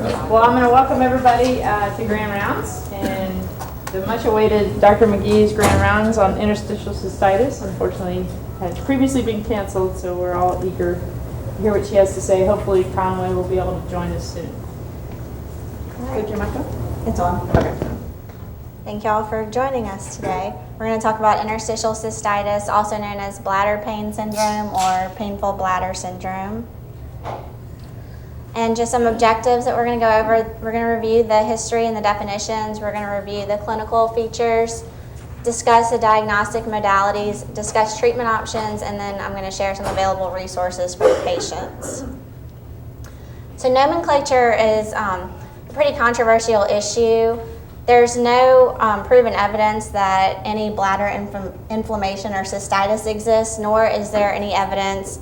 Well, I'm going to welcome everybody to Grand Rounds and the much-awaited Dr. Magee's Grand Rounds on Interstitial Cystitis. Unfortunately, had previously been canceled, so we're all eager to hear what she has to say. Hopefully, Conway will be able to join us soon. Good, your mic on? It's on. Okay. Thank you all for joining us today. We're going to talk about interstitial cystitis, also known as bladder pain syndrome or painful bladder syndrome. And just some objectives that we're going to go over. We're going to review the history and the definitions. We're going to review the clinical features, discuss the diagnostic modalities, discuss treatment options, and then I'm going to share some available resources for the patients. So nomenclature is a pretty controversial issue. There's no proven evidence that any bladder inflammation or cystitis exists, nor is there any evidence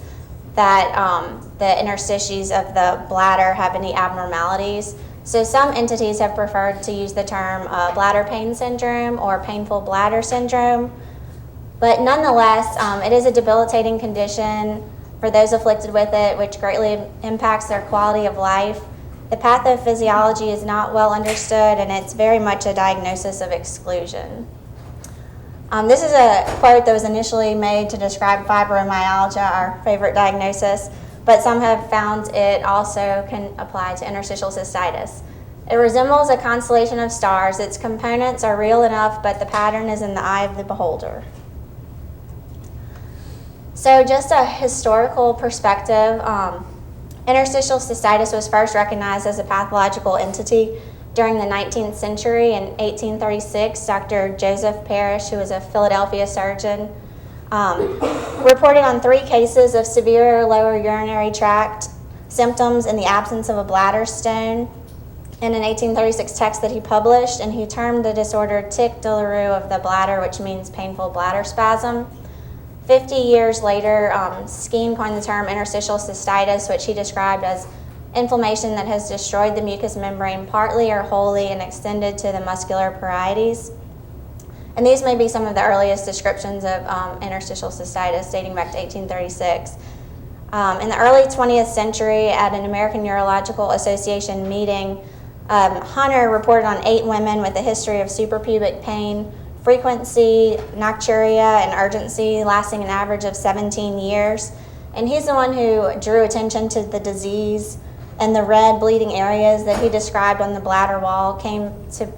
that the interstices of the bladder have any abnormalities. So some entities have preferred to use the term bladder pain syndrome or painful bladder syndrome. But nonetheless, it is a debilitating condition for those afflicted with it, which greatly impacts their quality of life. The pathophysiology is not well understood, and it's very much a diagnosis of exclusion. This is a quote that was initially made to describe fibromyalgia, our favorite diagnosis, but some have found it also can apply to interstitial cystitis. It resembles a constellation of stars. Its components are real enough, but the pattern is in the eye of the beholder. So just a historical perspective, interstitial cystitis was first recognized as a pathological entity during the 19th century. In 1836, Dr. Joseph Parrish, who was a Philadelphia surgeon, reported on 3 cases of severe lower urinary tract symptoms in the absence of a bladder stone in an 1836 text that he published, and he termed the disorder tic douloureux of the bladder, which means painful bladder spasm. 50 years later, Skene coined the term interstitial cystitis, which he described as inflammation that has destroyed the mucous membrane partly or wholly and extended to the muscular parietes. And these may be some of the earliest descriptions of interstitial cystitis dating back to 1836. In the early 20th century, at an American Neurological Association meeting, Hunter reported on 8 women with a history of suprapubic pain, frequency, nocturia, and urgency lasting an average of 17 years. And he's the one who drew attention to the disease, and the red bleeding areas that he described on the bladder wall came to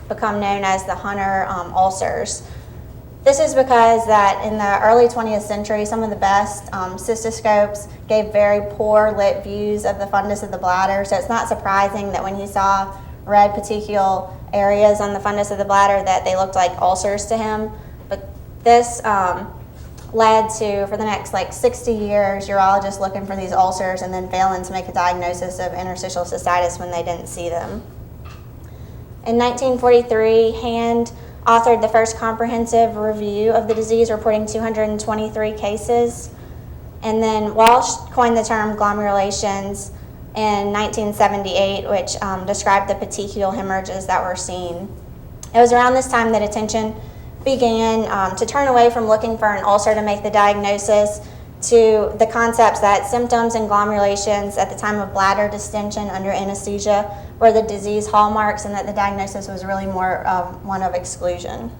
become known as the Hunter ulcers. This is because that in the early 20th century, some of the best cystoscopes gave very poor lit views of the fundus of the bladder, so it's not surprising that when he saw red petechial areas on the fundus of the bladder that they looked like ulcers to him. But this led to, for the next 60 years, urologists looking for these ulcers and then failing to make a diagnosis of interstitial cystitis when they didn't see them. In 1943, Hand authored the first comprehensive review of the disease, reporting 223 cases. And then Walsh coined the term glomerations in 1978, which described the petechial hemorrhages that were seen. It was around this time that attention began to turn away from looking for an ulcer to make the diagnosis to the concepts that symptoms and glomerations at the time of bladder distension under anesthesia were the disease hallmarks, and that the diagnosis was really more one of exclusion.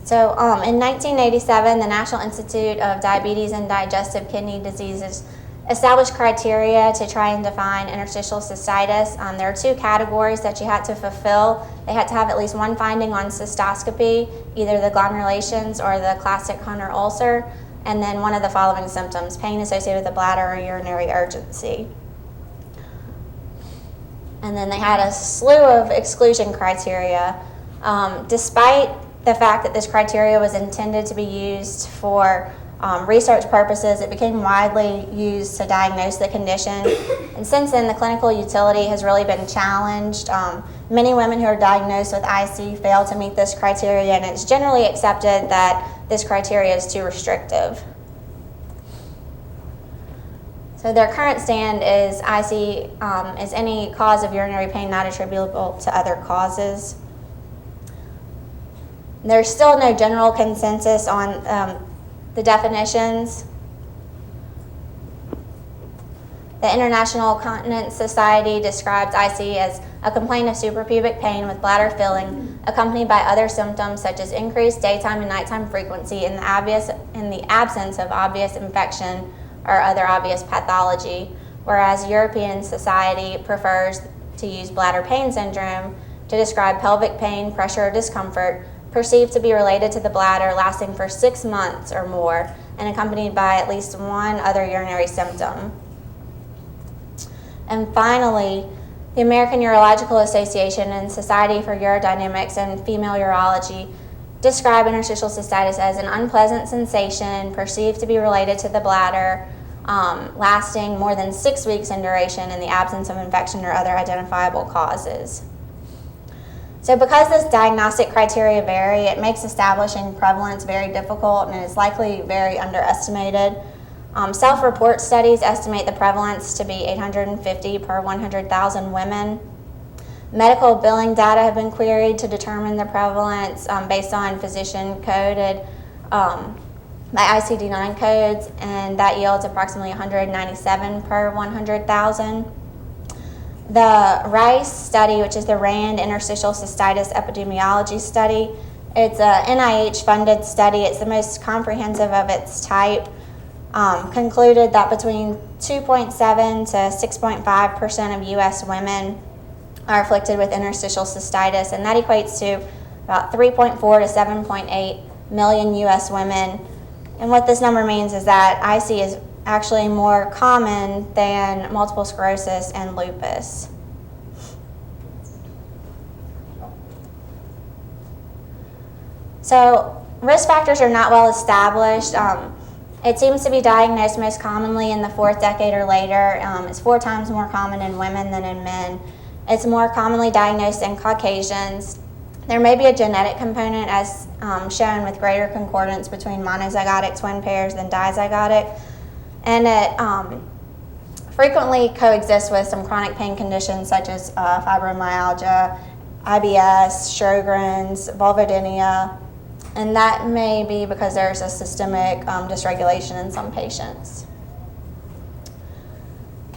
So in 1987, the National Institute of Diabetes and Digestive Kidney Diseases established criteria to try and define interstitial cystitis. There are 2 categories that you had to fulfill. They had to have at least one finding on cystoscopy, either the glomerations or the classic Hunter ulcer, and then one of the following symptoms: pain associated with the bladder or urinary urgency. And then they had a slew of exclusion criteria. Despite the fact that this criteria was intended to be used for research purposes, it became widely used to diagnose the condition. And since then, the clinical utility has really been challenged. Many women who are diagnosed with IC fail to meet this criteria, and it's generally accepted that this criteria is too restrictive. So their current stand is IC is any cause of urinary pain not attributable to other causes. There's still no general consensus on the definitions. The International Continence Society describes IC as a complaint of suprapubic pain with bladder filling, accompanied by other symptoms such as increased daytime and nighttime frequency in the absence of obvious infection or other obvious pathology, whereas European Society prefers to use bladder pain syndrome to describe pelvic pain, pressure, or discomfort perceived to be related to the bladder lasting for 6 months or more and accompanied by at least one other urinary symptom. And finally, the American Urological Association and Society for Urodynamics and Female Urology describe interstitial cystitis as an unpleasant sensation perceived to be related to the bladder, lasting more than 6 weeks in duration in the absence of infection or other identifiable causes. So because this diagnostic criteria vary, it makes establishing prevalence very difficult and is likely very underestimated. Self-report studies estimate the prevalence to be 850 per 100,000 women. Medical billing data have been queried to determine the prevalence based on physician-coded by ICD-9 codes, and that yields approximately 197 per 100,000. The RICE study, which is the RAND Interstitial Cystitis Epidemiology Study, it's a NIH-funded study. It's the most comprehensive of its type. Concluded that between 2.7 to 6.5% of U.S. women are afflicted with interstitial cystitis, and that equates to about 3.4 to 7.8 million U.S. women. And what this number means is that IC is actually more common than multiple sclerosis and lupus. So risk factors are not well established. It seems to be diagnosed most commonly in the 4th decade or later. It's 4 times more common in women than in men. It's more commonly diagnosed in Caucasians. There may be a genetic component as shown with greater concordance between monozygotic twin pairs than dizygotic. And it frequently coexists with some chronic pain conditions such as fibromyalgia, IBS, Sjogren's, vulvodynia, and that may be because there's a systemic dysregulation in some patients.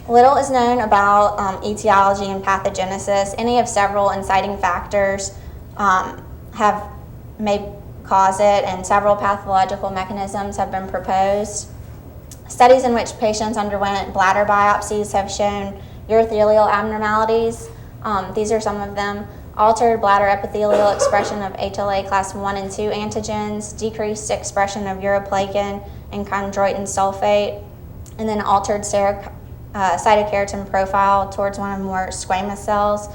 Little is known about etiology and pathogenesis. Any of several inciting factors may cause it, and several pathological mechanisms have been proposed. Studies in which patients underwent bladder biopsies have shown urothelial abnormalities. These are some of them: altered bladder epithelial expression of HLA class 1 and 2 antigens, decreased expression of uroplakin and chondroitin sulfate, and then altered cytokeratin profile towards one or more squamous cells.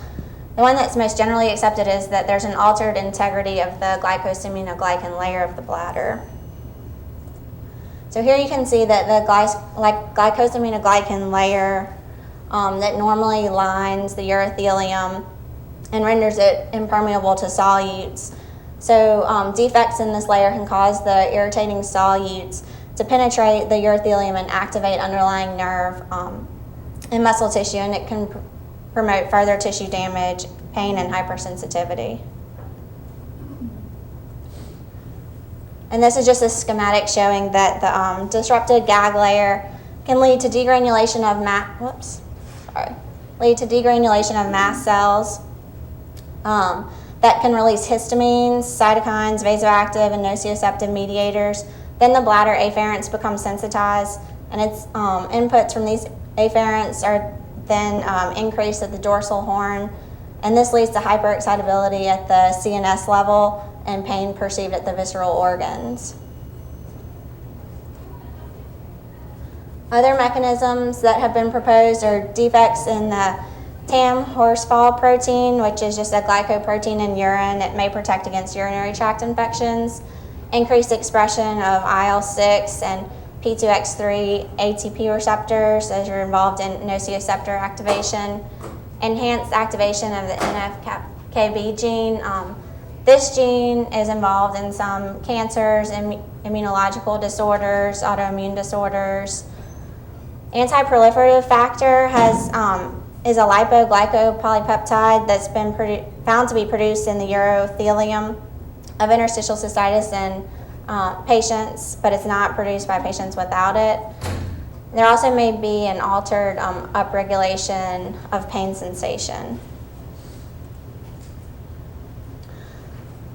The one that's most generally accepted is that there's an altered integrity of the glycosaminoglycan layer of the bladder. So here you can see that the glycosaminoglycan layer that normally lines the urothelium and renders it impermeable to solutes. So defects in this layer can cause the irritating solutes to penetrate the urothelium and activate underlying nerve and muscle tissue, and it can promote further tissue damage, pain, and hypersensitivity. And this is just a schematic showing that the disrupted gag layer can lead to degranulation of mast cells that can release histamines, cytokines, vasoactive, and nociceptive mediators. Then the bladder afferents become sensitized, and its inputs from these afferents are then increased at the dorsal horn, and this leads to hyperexcitability at the CNS level and pain perceived at the visceral organs. Other mechanisms that have been proposed are defects in the TAM horsefall protein, which is just a glycoprotein in urine. It may protect against urinary tract infections. Increased expression of IL-6 and P2X3 ATP receptors as you're involved in nociceptor activation. Enhanced activation of the NF-κB gene. This gene is involved in some cancers, immunological disorders, autoimmune disorders. Anti-proliferative factor is a lipoglycopolypeptide that's been found to be produced in the urothelium of interstitial cystitis in patients, but it's not produced by patients without it. There also may be an altered upregulation of pain sensation.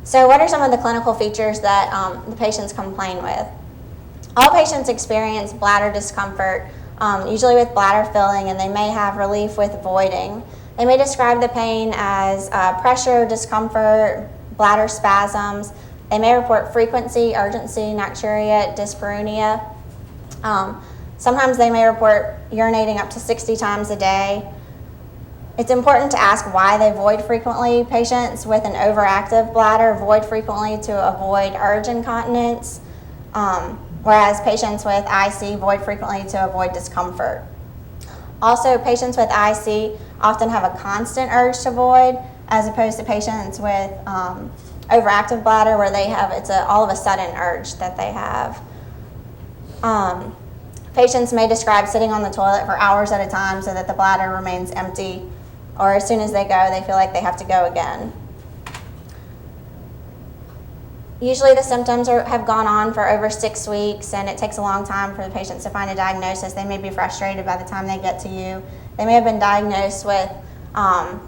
So what are some of the clinical features that the patients complain with? All patients experience bladder discomfort, usually with bladder filling, and they may have relief with voiding. They may describe the pain as pressure, discomfort, bladder spasms. They may report frequency, urgency, nocturia, dyspareunia. Sometimes they may report urinating up to 60 times a day. It's important to ask why they void frequently. Patients with an overactive bladder void frequently to avoid urge incontinence, whereas patients with IC void frequently to avoid discomfort. Also, patients with IC often have a constant urge to void, as opposed to patients with overactive bladder where it's all of a sudden urge that they have. Patients may describe sitting on the toilet for hours at a time so that the bladder remains empty, or as soon as they go, they feel like they have to go again. Usually the symptoms have gone on for over 6 weeks, and it takes a long time for the patients to find a diagnosis. They may be frustrated by the time they get to you. They may have been diagnosed with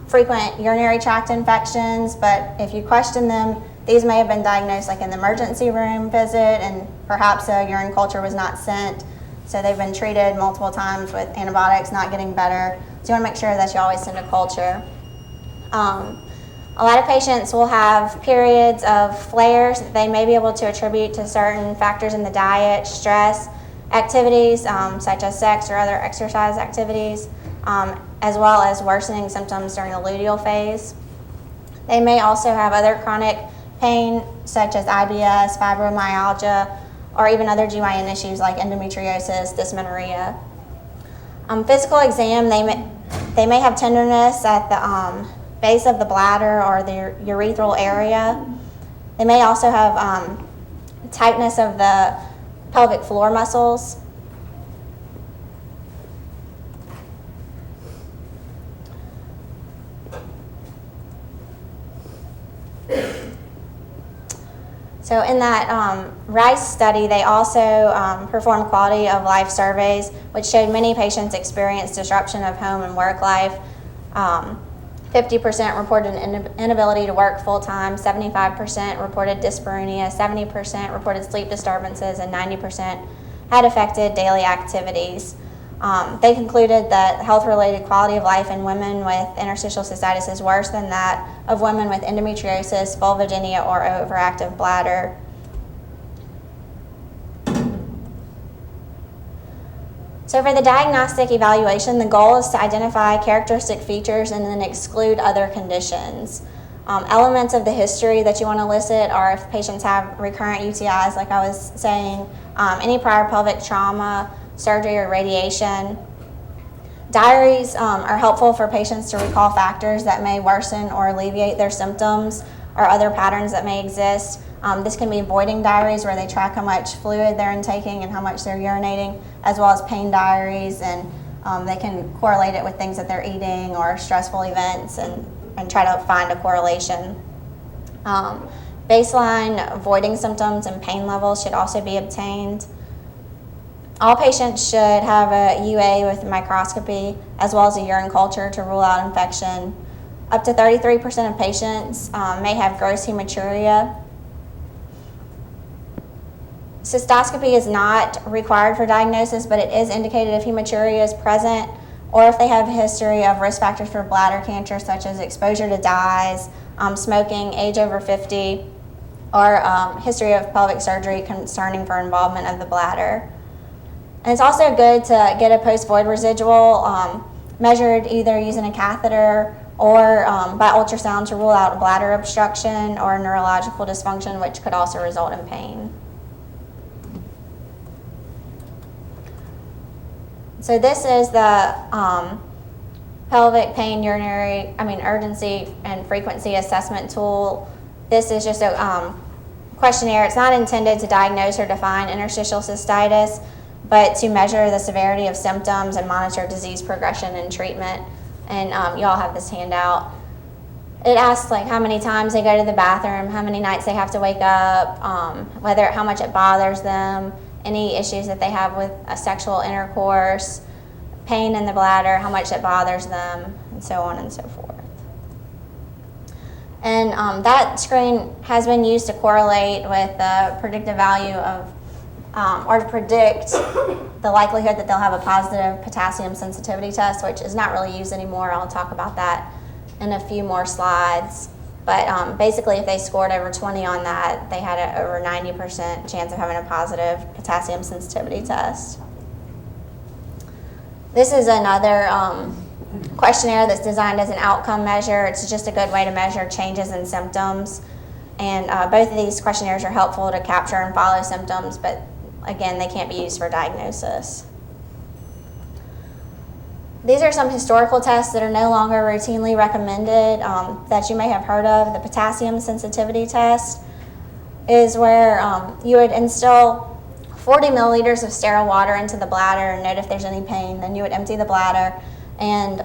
frequent urinary tract infections, but if you question them, these may have been diagnosed like in the emergency room visit, and perhaps a urine culture was not sent. So they've been treated multiple times with antibiotics, not getting better. So you want to make sure that you always send a culture. A lot of patients will have periods of flares that they may be able to attribute to certain factors in the diet, stress, activities such as sex or other exercise activities, as well as worsening symptoms during the luteal phase. They may also have other chronic pain such as IBS, fibromyalgia, or even other GYN issues like endometriosis, dysmenorrhea. Physical exam, they may have tenderness at the base of the bladder or the urethral area. They may also have tightness of the pelvic floor muscles. So in that RICE study, they also performed quality of life surveys, which showed many patients experienced disruption of home and work life. 50% reported an inability to work full-time, 75% reported dyspareunia, 70% reported sleep disturbances, and 90% had affected daily activities. They concluded that health-related quality of life in women with interstitial cystitis is worse than that of women with endometriosis, vulvodynia, or overactive bladder. So for the diagnostic evaluation, the goal is to identify characteristic features and then exclude other conditions. Elements of the history that you want to elicit are if patients have recurrent UTIs, like I was saying, any prior pelvic trauma, surgery, or radiation. Diaries are helpful for patients to recall factors that may worsen or alleviate their symptoms or other patterns that may exist. This can be voiding diaries where they track how much fluid they're intaking and how much they're urinating, as well as pain diaries, and they can correlate it with things that they're eating or stressful events and try to find a correlation. Baseline voiding symptoms and pain levels should also be obtained. All patients should have a UA with microscopy as well as a urine culture to rule out infection. Up to 33% of patients may have gross hematuria. Cystoscopy is not required for diagnosis, but it is indicated if hematuria is present or if they have a history of risk factors for bladder cancer, such as exposure to dyes, smoking, age over 50, or history of pelvic surgery concerning for involvement of the bladder. And it's also good to get a post-void residual measured either using a catheter or by ultrasound to rule out bladder obstruction or neurological dysfunction, which could also result in pain. So this is the pelvic pain urgency and frequency assessment tool. This is just a questionnaire. It's not intended to diagnose or define interstitial cystitis, but to measure the severity of symptoms and monitor disease progression and treatment. And you all have this handout. It asks like how many times they go to the bathroom, how many nights they have to wake up, how much it bothers them, any issues that they have with sexual intercourse, pain in the bladder, how much it bothers them, and so on and so forth. And that screen has been used to correlate with the predictive value of, or to predict the likelihood that they'll have a positive potassium sensitivity test, which is not really used anymore. I'll talk about that in a few more slides. But basically, if they scored over 20 on that, they had an over 90% chance of having a positive potassium sensitivity test. This is another questionnaire that's designed as an outcome measure. It's just a good way to measure changes in symptoms. And both of these questionnaires are helpful to capture and follow symptoms, but again, they can't be used for diagnosis. These are some historical tests that are no longer routinely recommended that you may have heard of. The potassium sensitivity test is where you would instill 40 milliliters of sterile water into the bladder and note if there's any pain. Then you would empty the bladder and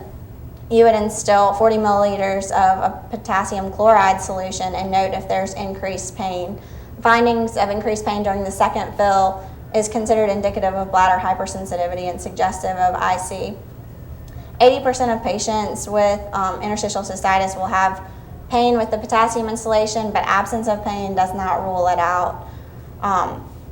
you would instill 40 milliliters of a potassium chloride solution and note if there's increased pain. Findings of increased pain during the second fill is considered indicative of bladder hypersensitivity and suggestive of IC. 80% of patients with interstitial cystitis will have pain with the potassium installation, but absence of pain does not rule it out.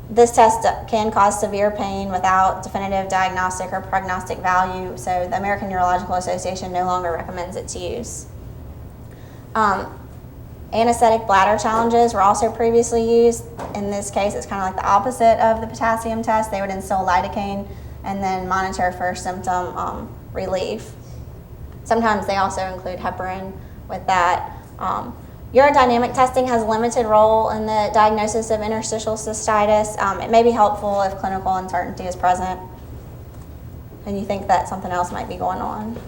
This test can cause severe pain without definitive diagnostic or prognostic value, so the American Neurological Association no longer recommends its use. Anesthetic bladder challenges were also previously used. In this case, it's kind of like the opposite of the potassium test. They would instill lidocaine and then monitor for symptom relief. Sometimes they also include heparin with that. Urodynamic testing has a limited role in the diagnosis of interstitial cystitis. It may be helpful if clinical uncertainty is present and you think that something else might be going on.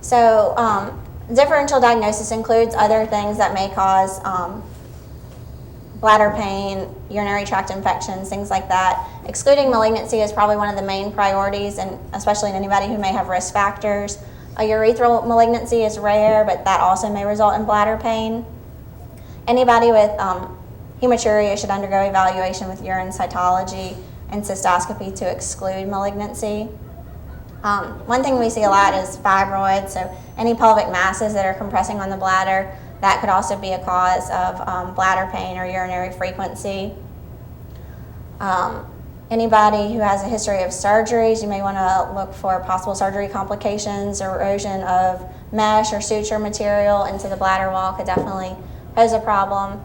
So differential diagnosis includes other things that may cause bladder pain, urinary tract infections, things like that. Excluding malignancy is probably one of the main priorities, and especially in anybody who may have risk factors. A urethral malignancy is rare, but that also may result in bladder pain. Anybody with hematuria should undergo evaluation with urine cytology and cystoscopy to exclude malignancy. One thing we see a lot is fibroids, so any pelvic masses that are compressing on the bladder, that could also be a cause of bladder pain or urinary frequency. Anybody who has a history of surgeries, you may want to look for possible surgery complications. Erosion of mesh or suture material into the bladder wall could definitely pose a problem.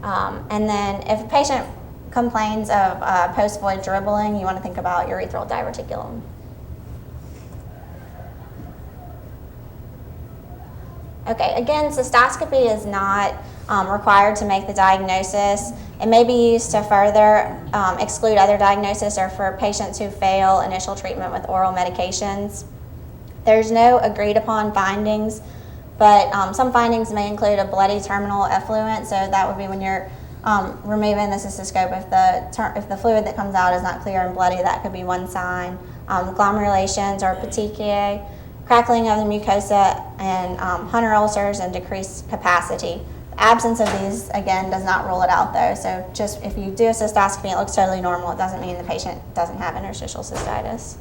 And then if a patient complains of post-void dribbling, you want to think about urethral diverticulum. Okay, again, cystoscopy is not required to make the diagnosis. It may be used to further exclude other diagnoses or for patients who fail initial treatment with oral medications. There's no agreed upon findings, but some findings may include a bloody terminal effluent, so that would be when you're removing the cystoscope. If the fluid that comes out is not clear and bloody, that could be one sign. Glomerations or petechiae, crackling of the mucosa, and Hunter ulcers and decreased capacity. The absence of these, again, does not rule it out though. So just if you do a cystoscopy and it looks totally normal, it doesn't mean the patient doesn't have interstitial cystitis.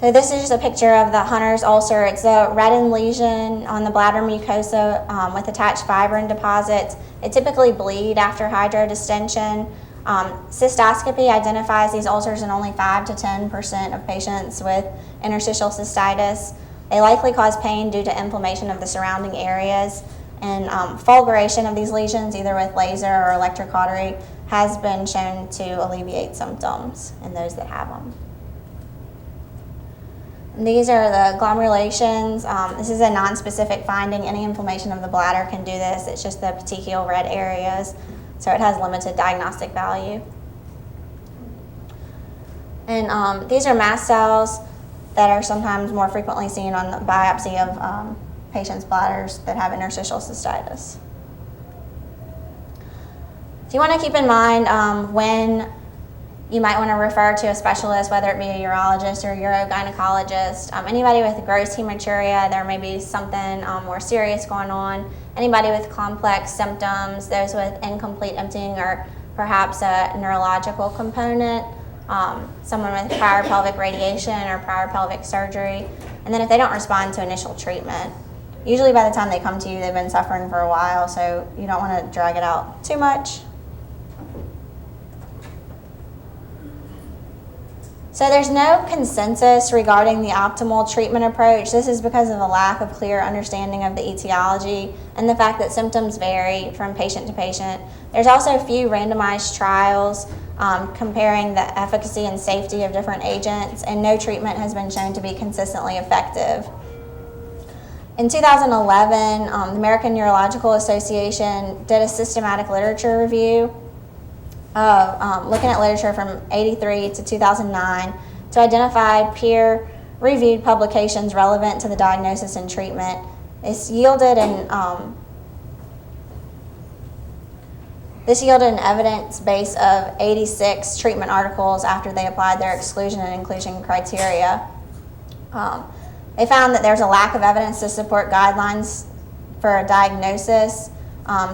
So this is just a picture of the Hunter's ulcer. It's a reddened lesion on the bladder mucosa with attached fibrin deposits. It typically bleed after hydrodistension. Cystoscopy identifies these ulcers in only 5 to 10% of patients with interstitial cystitis. They likely cause pain due to inflammation of the surrounding areas, and fulguration of these lesions, either with laser or electrocautery, has been shown to alleviate symptoms in those that have them. And these are the glomerations. This is a non-specific finding. Any inflammation of the bladder can do this. It's just the petechial red areas. So it has limited diagnostic value. And these are mast cells that are sometimes more frequently seen on the biopsy of patients' bladders that have interstitial cystitis. So you want to keep in mind when you might want to refer to a specialist, whether it be a urologist or a urogynecologist. Anybody with gross hematuria, there may be something more serious going on. Anybody with complex symptoms, those with incomplete emptying or perhaps a neurological component, someone with prior pelvic radiation or prior pelvic surgery. And then if they don't respond to initial treatment, usually by the time they come to you, they've been suffering for a while, so you don't want to drag it out too much. So there's no consensus regarding the optimal treatment approach. This is because of a lack of clear understanding of the etiology and the fact that symptoms vary from patient to patient. There's also few randomized trials comparing the efficacy and safety of different agents, and no treatment has been shown to be consistently effective. In 2011, the American Urological Association did a systematic literature review of looking at literature from '83 to 2009 to identify peer-reviewed publications relevant to the diagnosis and treatment. This yielded an evidence base of 86 treatment articles after they applied their exclusion and inclusion criteria. They found that there's a lack of evidence to support guidelines for a diagnosis.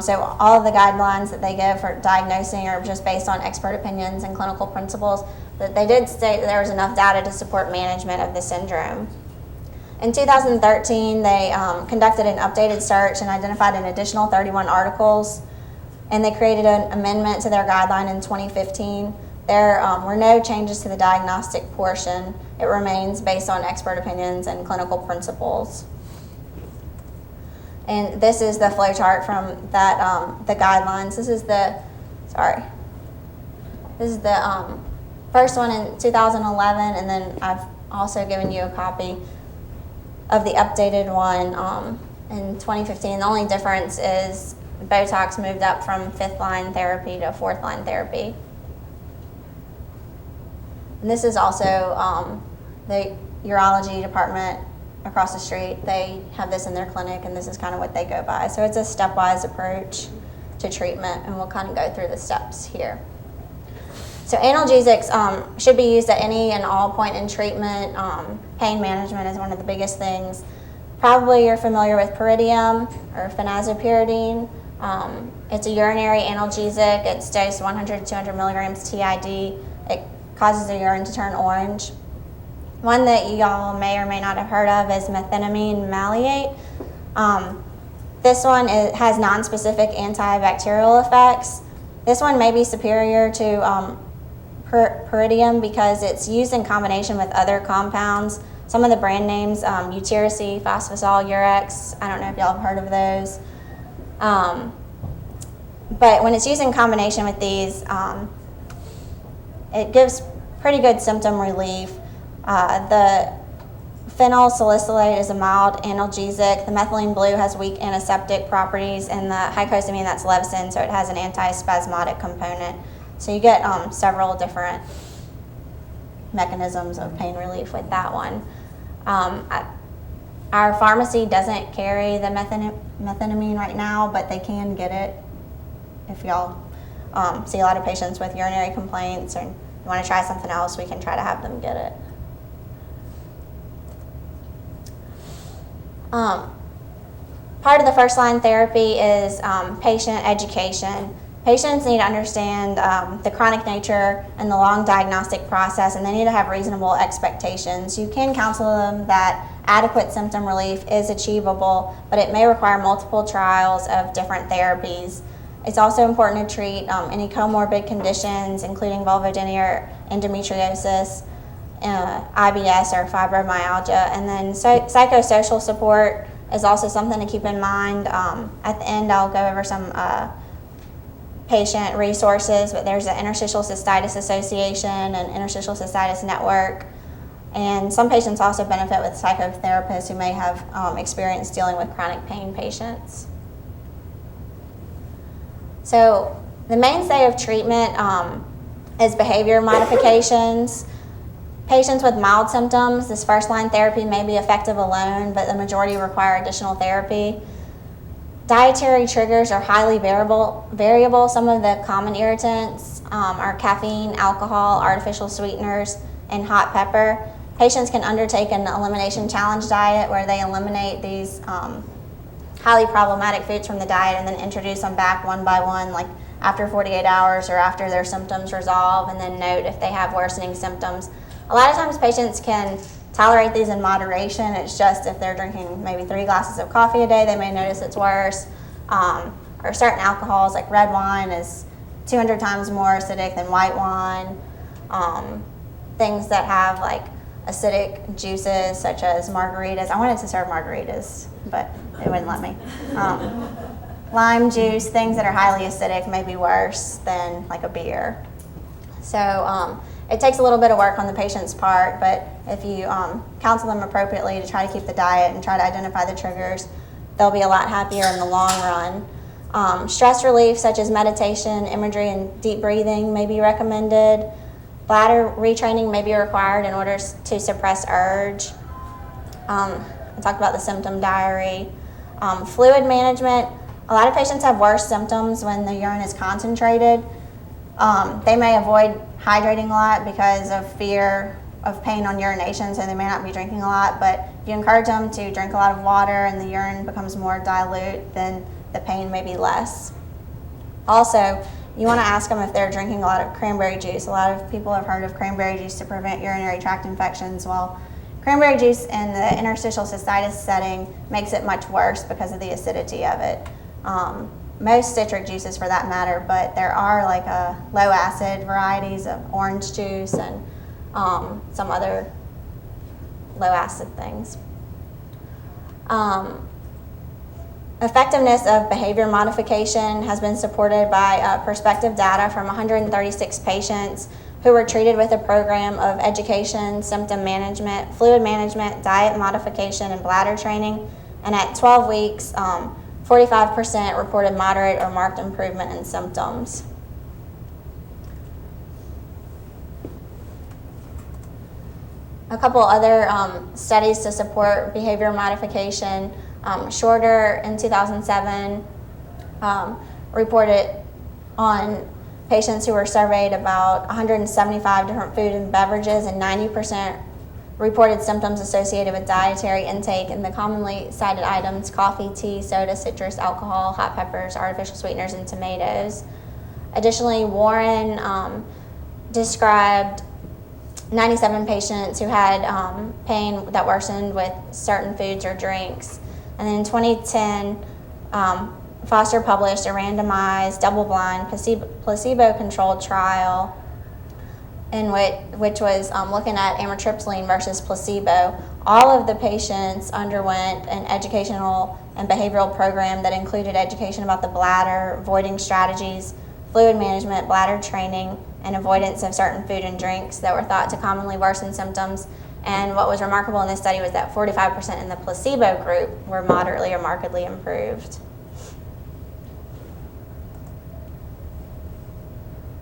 So all of the guidelines that they give for diagnosing are just based on expert opinions and clinical principles, but they did state that there was enough data to support management of the syndrome. In 2013, they conducted an updated search and identified an additional 31 articles, and they created an amendment to their guideline in 2015. There were no changes to the diagnostic portion. It remains based on expert opinions and clinical principles. And this is the flow chart from that, the guidelines. This is the first one in 2011, and then I've also given you a copy of the updated one in 2015. The only difference is Botox moved up from 5th line therapy to 4th line therapy. And this is also the urology department across the street. They have this in their clinic, and this is kind of what they go by. So it's a stepwise approach to treatment, and we'll kind of go through the steps here. So analgesics should be used at any and all point in treatment. Pain management is one of the biggest things. Probably you're familiar with pyridium or phenazopyridine. It's a urinary analgesic. It's dosed 100 to 200 milligrams TID. It causes the urine to turn orange. One that y'all may or may not have heard of is methenamine maleate. This one has non-specific antibacterial effects. This one may be superior to pyridium because it's used in combination with other compounds. Some of the brand names, Utiracy, Phosphosol, Urex, I don't know if y'all have heard of those. But when it's used in combination with these, it gives pretty good symptom relief. The phenyl salicylate is a mild analgesic. The methylene blue has weak antiseptic properties, and the hycosamine, that's Levsin, so it has an antispasmodic component. So you get several different mechanisms of pain relief with that one. Our pharmacy doesn't carry the methenamine right now, but they can get it if y'all see a lot of patients with urinary complaints or you want to try something else, we can try to have them get it. Part of the first line therapy is patient education. Patients need to understand the chronic nature and the long diagnostic process, and they need to have reasonable expectations. You can counsel them that adequate symptom relief is achievable, but it may require multiple trials of different therapies. It's also important to treat any comorbid conditions, including vulvodynia, endometriosis, IBS, or fibromyalgia. And then psychosocial support is also something to keep in mind. At the end, I'll go over some patient resources, but there's the Interstitial Cystitis Association and Interstitial Cystitis Network. And some patients also benefit with psychotherapists who may have experience dealing with chronic pain patients. So the mainstay of treatment is behavior modifications. Patients with mild symptoms, this first line therapy may be effective alone, but the majority require additional therapy. Dietary triggers are highly variable. Some of the common irritants are caffeine, alcohol, artificial sweeteners, and hot pepper. Patients can undertake an elimination challenge diet where they eliminate these highly problematic foods from the diet and then introduce them back one by one, like after 48 hours or after their symptoms resolve, and then note if they have worsening symptoms. A lot of times patients can tolerate these in moderation. It's just if they're drinking maybe 3 glasses of coffee a day, they may notice it's worse. Or certain alcohols, like red wine is 200 times more acidic than white wine. Things that have like acidic juices such as margaritas. I wanted to serve margaritas, but they wouldn't let me. Lime juice, things that are highly acidic may be worse than like a beer. So it takes a little bit of work on the patient's part, but if you counsel them appropriately to try to keep the diet and try to identify the triggers, they'll be a lot happier in the long run. Stress relief such as meditation, imagery, and deep breathing may be recommended. Bladder retraining may be required in order to suppress urge. I talked about the symptom diary. Fluid management. A lot of patients have worse symptoms when the urine is concentrated. They may avoid hydrating a lot because of fear of pain on urination, so they may not be drinking a lot, but if you encourage them to drink a lot of water and the urine becomes more dilute, then the pain may be less. Also, you want to ask them if they're drinking a lot of cranberry juice. A lot of people have heard of cranberry juice to prevent urinary tract infections. Well, cranberry juice in the interstitial cystitis setting makes it much worse because of the acidity of it. Most citric juices for that matter, but there are like low acid varieties of orange juice and some other low acid things. Effectiveness of behavior modification has been supported by prospective data from 136 patients who were treated with a program of education, symptom management, fluid management, diet modification, and bladder training. And at 12 weeks, 45% reported moderate or marked improvement in symptoms. A couple other studies to support behavior modification. Shorter in 2007 reported on patients who were surveyed about 175 different food and beverages, and 90% reported symptoms associated with dietary intake, and the commonly cited items: coffee, tea, soda, citrus, alcohol, hot peppers, artificial sweeteners, and tomatoes. Additionally, Warren described 97 patients who had pain that worsened with certain foods or drinks. And then in 2010, Foster published a randomized, double-blind, placebo-controlled trial in which was looking at amitriptyline versus placebo. All of the patients underwent an educational and behavioral program that included education about the bladder, voiding strategies, fluid management, bladder training, and avoidance of certain food and drinks that were thought to commonly worsen symptoms. And what was remarkable in this study was that 45% in the placebo group were moderately or markedly improved.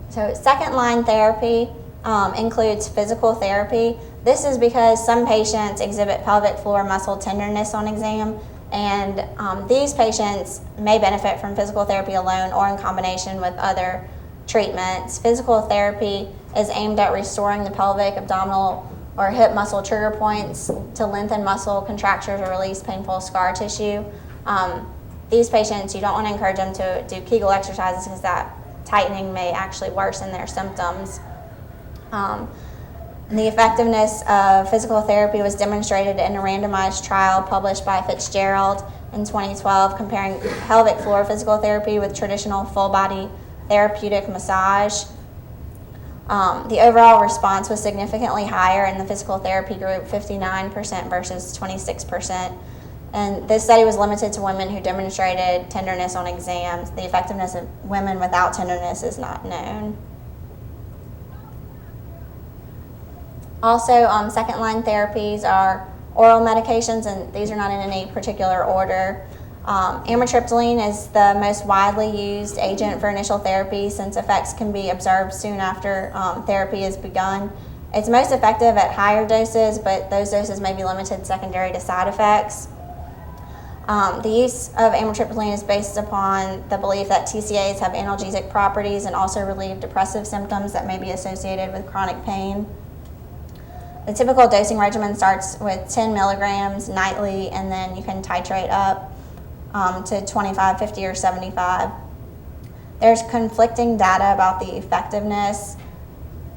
So second-line therapy includes physical therapy. This is because some patients exhibit pelvic floor muscle tenderness on exam, and these patients may benefit from physical therapy alone or in combination with other treatments. Physical therapy is aimed at restoring the pelvic, abdominal, or hip muscle trigger points to lengthen muscle contractures or release painful scar tissue. These patients, you don't want to encourage them to do Kegel exercises because that tightening may actually worsen their symptoms. The effectiveness of physical therapy was demonstrated in a randomized trial published by Fitzgerald in 2012 comparing pelvic floor physical therapy with traditional full-body therapeutic massage. The overall response was significantly higher in the physical therapy group, 59% versus 26%. And this study was limited to women who demonstrated tenderness on exams. The effectiveness of women without tenderness is not known. Also, second-line therapies are oral medications, and these are not in any particular order. Amitriptyline is the most widely used agent for initial therapy since effects can be observed soon after therapy is begun. It's most effective at higher doses, but those doses may be limited secondary to side effects. The use of amitriptyline is based upon the belief that TCAs have analgesic properties and also relieve depressive symptoms that may be associated with chronic pain. The typical dosing regimen starts with 10 milligrams nightly, and then you can titrate up to 25, 50, or 75. There's conflicting data about the effectiveness.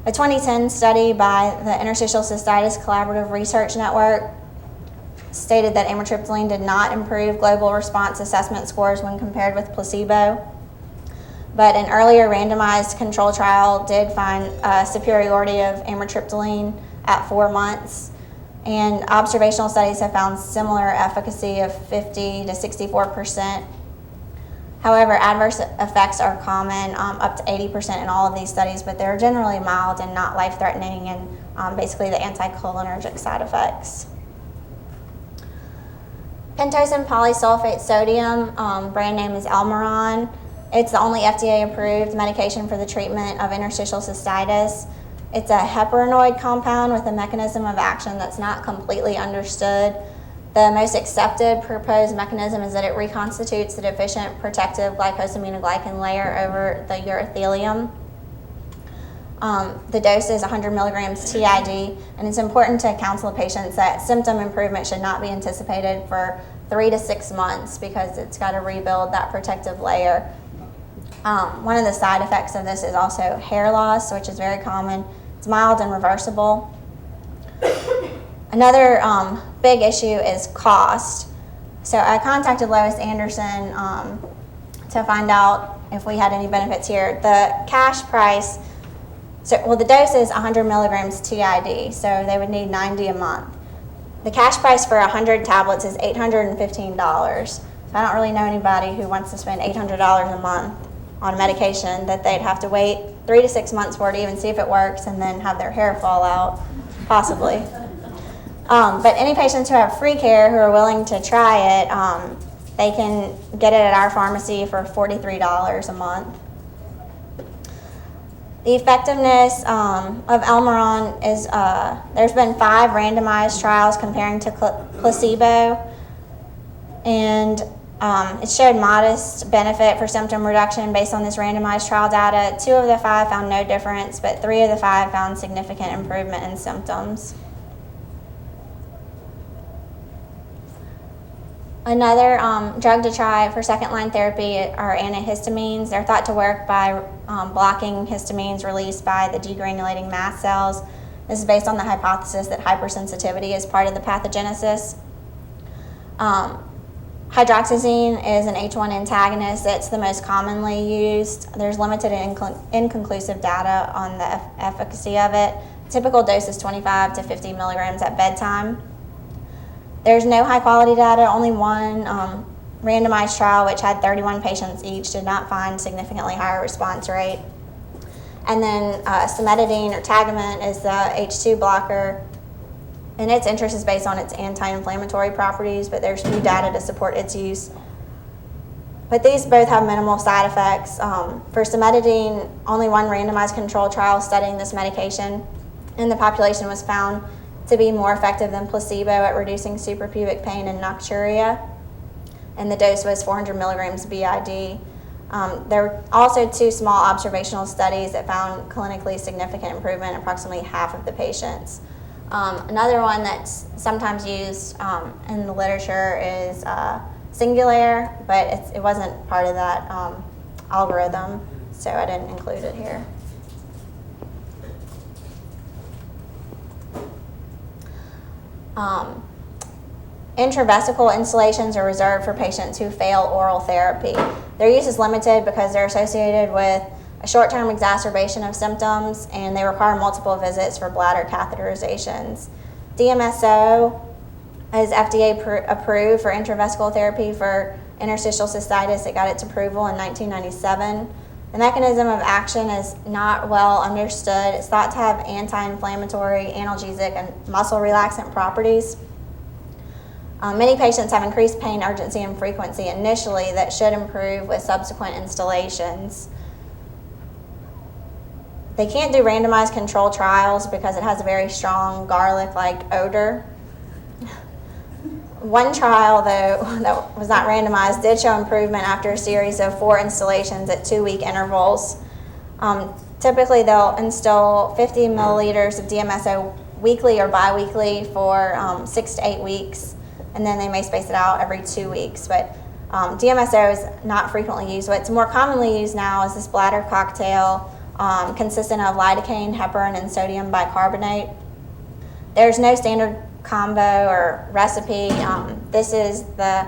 A 2010 study by the Interstitial Cystitis Collaborative Research Network stated that amitriptyline did not improve global response assessment scores when compared with placebo. But an earlier randomized control trial did find superiority of amitriptyline at 4 months. And observational studies have found similar efficacy of 50 to 64%. However, adverse effects are common, up to 80% in all of these studies, but they're generally mild and not life-threatening, and basically the anticholinergic side effects. Pentose and polysulfate sodium, brand name is Elmiron. It's the only FDA-approved medication for the treatment of interstitial cystitis. It's a heparinoid compound with a mechanism of action that's not completely understood. The most accepted proposed mechanism is that it reconstitutes the deficient protective glycosaminoglycan layer over the urothelium. The dose is 100 milligrams TID, and it's important to counsel patients that symptom improvement should not be anticipated for 3 to 6 months because it's got to rebuild that protective layer. One of the side effects of this is also hair loss, which is very common. It's mild and reversible. Another big issue is cost. So I contacted Lois Anderson to find out if we had any benefits here. The cash price, the dose is 100 milligrams TID, so they would need 90 a month. The cash price for 100 tablets is $815. So I don't really know anybody who wants to spend $800 a month on a medication that they'd have to wait 3 to 6 months for to even see if it works and then have their hair fall out, possibly. But any patients who have free care who are willing to try it, they can get it at our pharmacy for $43 a month. The effectiveness of Elmiron is, there's been 5 randomized trials comparing to placebo, and it showed modest benefit for symptom reduction based on this randomized trial data. 2 of the 5 found no difference, but 3 of the 5 found significant improvement in symptoms. Another drug to try for second-line therapy are antihistamines. They're thought to work by blocking histamines released by the degranulating mast cells. This is based on the hypothesis that hypersensitivity is part of the pathogenesis. Hydroxyzine is an H1 antagonist that's the most commonly used. There's limited and inconclusive data on the efficacy of it. Typical dose is 25 to 50 milligrams at bedtime. There's no high-quality data. Only one randomized trial, which had 31 patients each, did not find significantly higher response rate. And then cimetidine or Tagamet is the H2 blocker, and its interest is based on its anti-inflammatory properties, but there's few data to support its use. But these both have minimal side effects. For cimetidine, only one randomized control trial studying this medication in the population was found to be more effective than placebo at reducing suprapubic pain and nocturia, and the dose was 400 milligrams BID. There were also 2 small observational studies that found clinically significant improvement in approximately half of the patients. Another one that's sometimes used in the literature is Singulair, but it wasn't part of that algorithm, so I didn't include it here. Intravesical installations are reserved for patients who fail oral therapy. Their use is limited because they're associated with a short-term exacerbation of symptoms, and they require multiple visits for bladder catheterizations. DMSO is FDA approved for intravesical therapy for interstitial cystitis. It got its approval in 1997. The mechanism of action is not well understood. It's thought to have anti-inflammatory, analgesic, and muscle relaxant properties. Many patients have increased pain, urgency, and frequency initially that should improve with subsequent installations. They can't do randomized control trials because it has a very strong garlic-like odor. One trial, though, that was not randomized, did show improvement after a series of 4 installations at 2-week intervals. Typically, they'll instill 50 milliliters of DMSO weekly or biweekly for 6 to 8 weeks, and then they may space it out every 2 weeks. But DMSO is not frequently used. What's more commonly used now is this bladder cocktail consisting of lidocaine, heparin, and sodium bicarbonate. There's no standard combo or recipe. This is the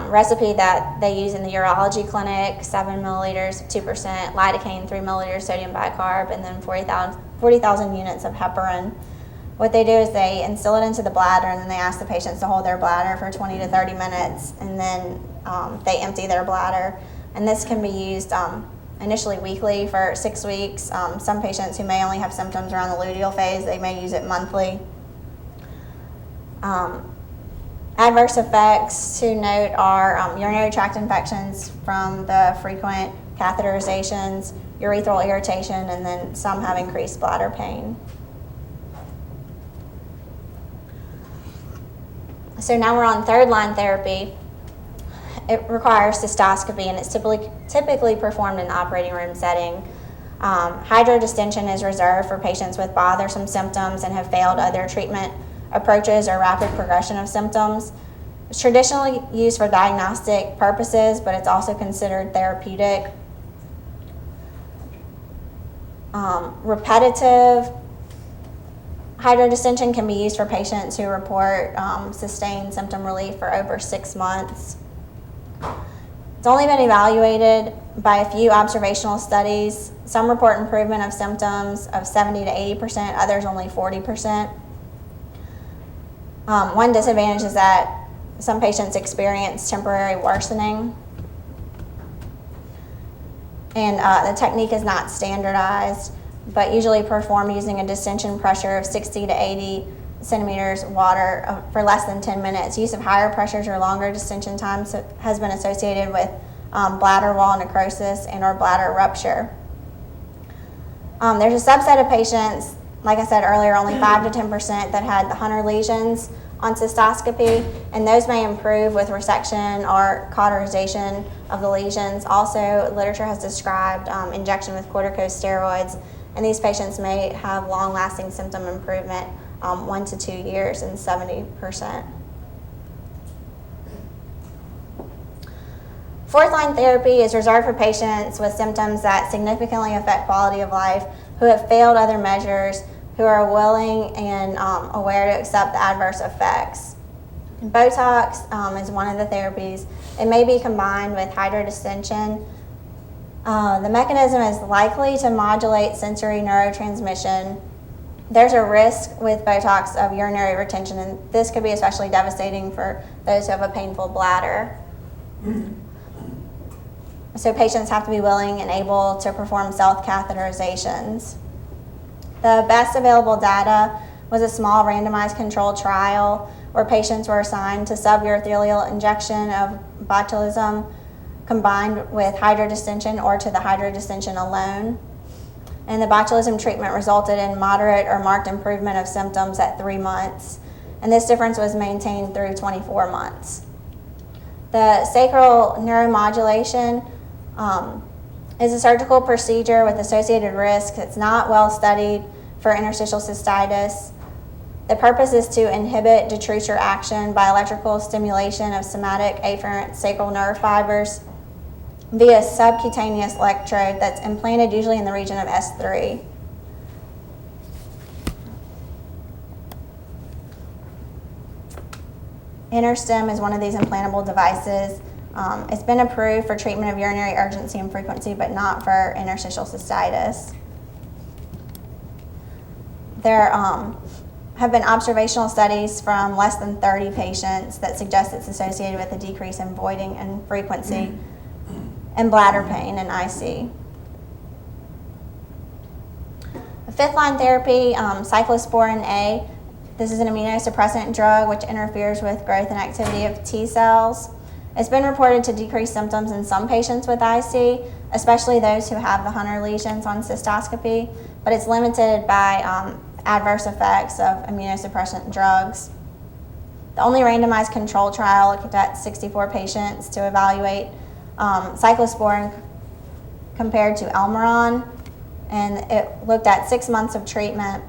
recipe that they use in the urology clinic: 7 milliliters, 2%, lidocaine, 3 milliliters, sodium bicarb, and then 40,000 units of heparin. What they do is they instill it into the bladder, and then they ask the patients to hold their bladder for 20 to 30 minutes, and then they empty their bladder. And this can be used initially weekly for 6 weeks. Some patients who may only have symptoms around the luteal phase, they may use it monthly. Adverse effects to note are urinary tract infections from the frequent catheterizations, urethral irritation, and then some have increased bladder pain. So now we're on third-line therapy. It requires cystoscopy, and it's typically performed in the operating room setting. Hydrodistension is reserved for patients with bothersome symptoms and have failed other treatment approaches or rapid progression of symptoms. It's traditionally used for diagnostic purposes, but it's also considered therapeutic. Repetitive hydrodistension can be used for patients who report sustained symptom relief for over 6 months. It's only been evaluated by a few observational studies. Some report improvement of symptoms of 70 to 80%, others only 40%. One disadvantage is that some patients experience temporary worsening, and the technique is not standardized, but usually performed using a distension pressure of 60 to 80 centimeters water for less than 10 minutes. Use of higher pressures or longer distension times has been associated with bladder wall necrosis and or bladder rupture. There's a subset of patients, like I said earlier, only 5 to 10% that had the Hunter lesions on cystoscopy, and those may improve with resection or cauterization of the lesions. Also, literature has described injection with corticosteroids, and these patients may have long-lasting symptom improvement, 1 to 2 years, and 70%. Fourth-line therapy is reserved for patients with symptoms that significantly affect quality of life, who have failed other measures, who are willing and aware to accept the adverse effects. Botox is one of the therapies. It may be combined with hydrodistension. The mechanism is likely to modulate sensory neurotransmission. There's a risk with Botox of urinary retention, and this could be especially devastating for those who have a painful bladder. So patients have to be willing and able to perform self-catheterizations. The best available data was a small randomized controlled trial where patients were assigned to suburothelial injection of botulism combined with hydrodistension or to the hydrodistension alone. And the botulism treatment resulted in moderate or marked improvement of symptoms at 3 months. And this difference was maintained through 24 months. The sacral neuromodulation is a surgical procedure with associated risks. It's not well studied for interstitial cystitis. The purpose is to inhibit detrusor action by electrical stimulation of somatic afferent sacral nerve fibers via subcutaneous electrode that's implanted usually in the region of S3. Interstim is one of these implantable devices. It's been approved for treatment of urinary urgency and frequency, but not for interstitial cystitis. There have been observational studies from less than 30 patients that suggest it's associated with a decrease in voiding and frequency and bladder pain in IC. Fifth-line therapy, cyclosporin A. This is an immunosuppressant drug which interferes with growth and activity of T cells. It's been reported to decrease symptoms in some patients with IC, especially those who have the Hunter lesions on cystoscopy, but it's limited by adverse effects of immunosuppressant drugs. The only randomized control trial looked at 64 patients to evaluate cyclosporin compared to Elmiron, and it looked at 6 months of treatment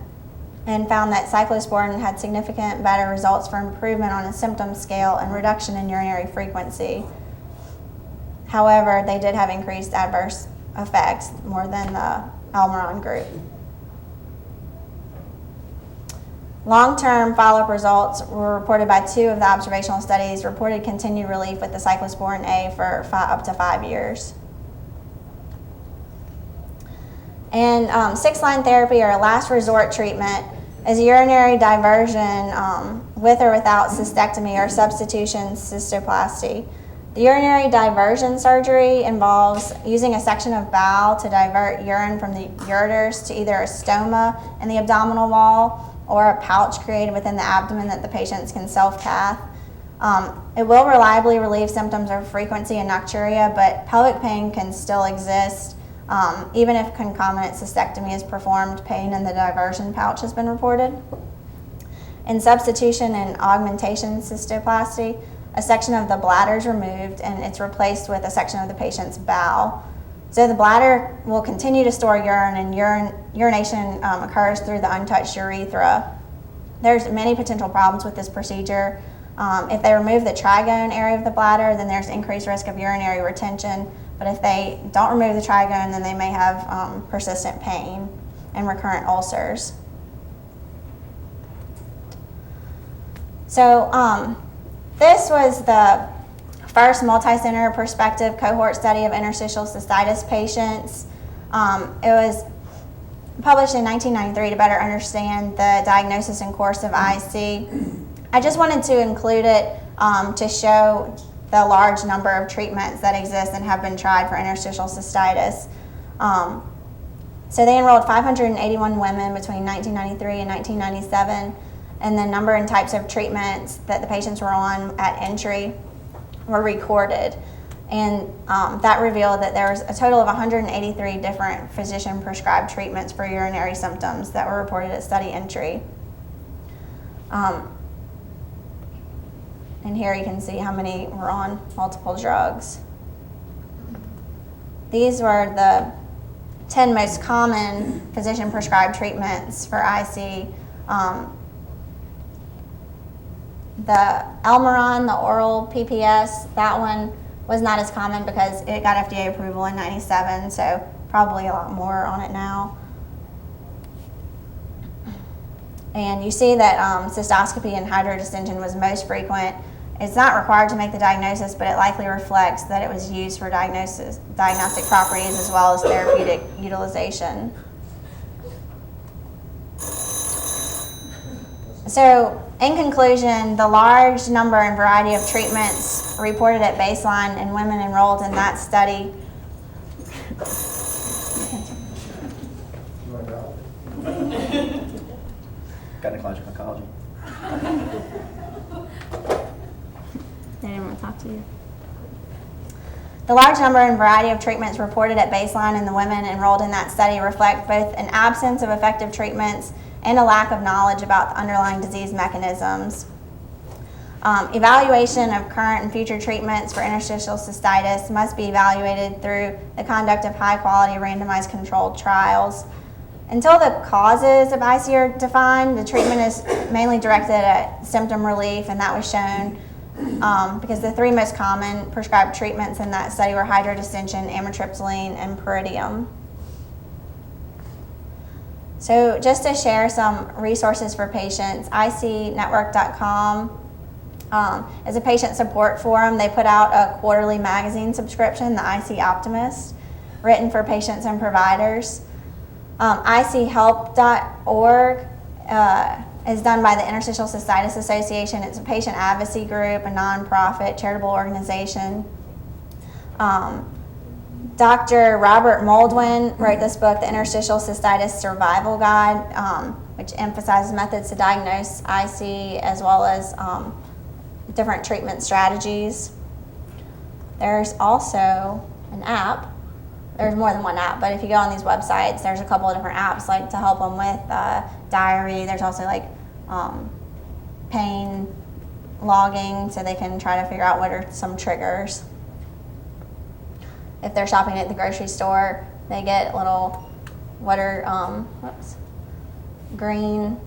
and found that cyclosporin had significant better results for improvement on a symptom scale and reduction in urinary frequency. However, they did have increased adverse effects more than the Elmiron group. Long-term follow-up results were reported by 2 of the observational studies, reported continued relief with the cyclosporin A for up to 5 years. And 6-line therapy, or a last resort treatment, is urinary diversion with or without cystectomy or substitution cystoplasty. The urinary diversion surgery involves using a section of bowel to divert urine from the ureters to either a stoma in the abdominal wall or a pouch created within the abdomen that the patients can self-cath. It will reliably relieve symptoms of frequency and nocturia, but pelvic pain can still exist. Even if concomitant cystectomy is performed, pain in the diversion pouch has been reported. In substitution and augmentation cystoplasty, a section of the bladder is removed and it's replaced with a section of the patient's bowel. So the bladder will continue to store urine, and urination occurs through the untouched urethra. There's many potential problems with this procedure. If they remove the trigone area of the bladder, then there's increased risk of urinary retention. But if they don't remove the trigone, then they may have persistent pain and recurrent ulcers. So this was the first multi-center prospective cohort study of interstitial cystitis patients. It was published in 1993 to better understand the diagnosis and course of IC. I just wanted to include it to show the large number of treatments that exist and have been tried for interstitial cystitis. So they enrolled 581 women between 1993 and 1997, and the number and types of treatments that the patients were on at entry were recorded. And that revealed that there was a total of 183 different physician-prescribed treatments for urinary symptoms that were reported at study entry. And here you can see how many were on multiple drugs. These were the 10 most common physician-prescribed treatments for IC. The Elmiron, the oral PPS, that one was not as common because it got FDA approval in '97, so probably a lot more on it now. And you see that cystoscopy and hydrodistension was most frequent. It's not required to make the diagnosis, but it likely reflects that it was used for diagnostic properties as well as therapeutic utilization. So, in conclusion, the large number and variety of treatments reported at baseline in women enrolled in that study Gynecological oncology. They didn't want to talk to you. The large number and variety of treatments reported at baseline in the women enrolled in that study reflect both an absence of effective treatments and a lack of knowledge about the underlying disease mechanisms. Evaluation of current and future treatments for interstitial cystitis must be evaluated through the conduct of high-quality randomized controlled trials. Until the causes of IC are defined, the treatment is mainly directed at symptom relief, and that was shown because the 3 most common prescribed treatments in that study were hydrodistension, amitriptyline, and pyridium. So just to share some resources for patients, icnetwork.com is a patient support forum. They put out a quarterly magazine subscription, the IC Optimist, written for patients and providers. IChelp.org is done by the Interstitial Cystitis Association. It's a patient advocacy group, a nonprofit charitable organization. Dr. Robert Moldwin wrote this book, The Interstitial Cystitis Survival Guide, which emphasizes methods to diagnose IC as well as different treatment strategies. There's also an app. There's more than one app, but if you go on these websites, there's a couple of different apps like to help them with diary. There's also like pain logging so they can try to figure out what are some triggers. If they're shopping at the grocery store, they get little, what are, green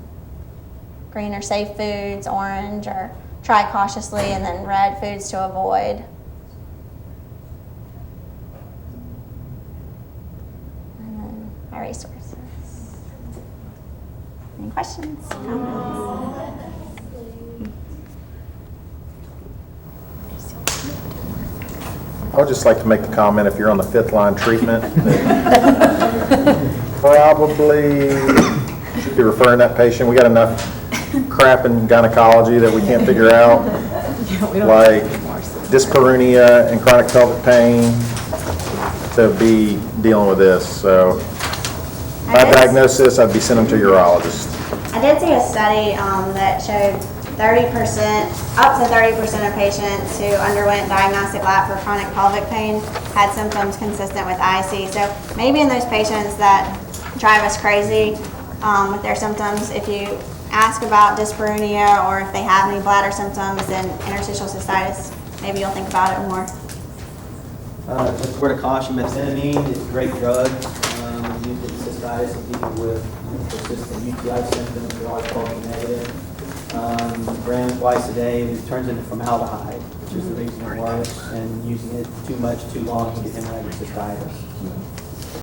or safe foods, orange, or try cautiously, and then red foods to avoid. And then my resources. Any questions? Comments? I would just like to make the comment, if you're on the 5th line treatment, probably should be referring that patient. We got enough crap in gynecology that we can't figure out, like dyspareunia and chronic pelvic pain, to be dealing with this. So by diagnosis, I'd be sending them to a urologist. I did see a study that showed 30%, up to 30% of patients who underwent diagnostic lab for chronic pelvic pain had symptoms consistent with IC. So maybe in those patients that drive us crazy with their symptoms, if you ask about dyspareunia or if they have any bladder symptoms and interstitial cystitis, maybe you'll think about it more. Just a word of caution, methamphetamine is a great drug. Used in cystitis in people with persistent UTI symptoms that are culture negative. Gram twice a day, it turns into formaldehyde, which is the reason it works, and using it too much, too long, you get hemorrhagic cystitis.